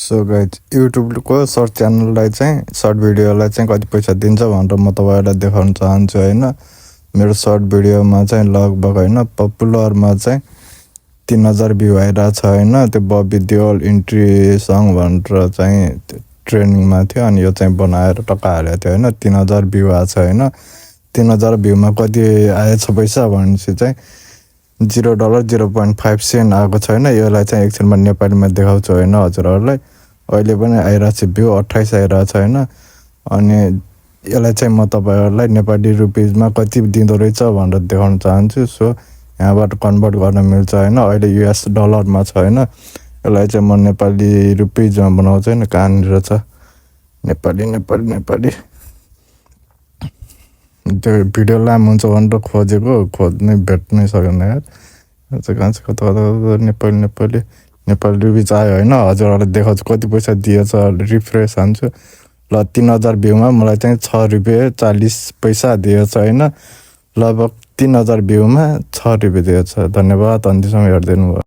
So guys युट्युबको short च्यानललाई चाहिँ सर्ट भिडियोलाई चाहिँ कति पैसा दिन्छ भनेर म तपाईँहरूलाई देखाउन चाहन्छु होइन। मेरो सर्ट भिडियोमा चाहिँ लगभग होइन पपुलरमा चाहिँ 3000 भ्यू आइरहेछ होइन। त्यो बबी देओल इन्ट्री सङ भनेर चाहिँ ट्रेनिङमा थियो अनि यो चाहिँ बनाएर टक्का हालेको थियो होइन। 3000 भ्यू आएको छ होइन। 3000 भ्यूमा कति आएछ पैसा भनेपछि चाहिँ $0.05 आएको छ होइन। यसलाई चाहिँ एकछिनमा नेपालीमा देखाउँछु होइन हजुरहरूलाई। अहिले पनि आइरहेको छ भ्यू 28 आइरहेको छ होइन। अनि यसलाई चाहिँ म तपाईँहरूलाई नेपाली रुपिजमा कति दिँदो रहेछ भनेर देखाउन चाहन्छु। सो यहाँबाट कन्भर्ट गर्न मिल्छ होइन। अहिले US डलरमा छ होइन। यसलाई चाहिँ म नेपाली रुपिजमा बनाउँछु होइन। कहाँनिर छ नेपाली त्यो भिडियो लामो हुन्छ भनेर खोजेको खोज्नै भेट्नै सकेन यार। कहाँ छ कता नेपाली रुपिज आयो होइन। हजुरहरूलाई देखाउँछु कति पैसा दिएछ। रिफ्रेस हान्छु ल। 3000 भ्यूमा मलाई चाहिँ $6.40 दिएछ होइन। लगभग 3000 भ्यूमा $6 दिएछ। धन्यवाद अन्तिसम्म हेरिदिनु भयो।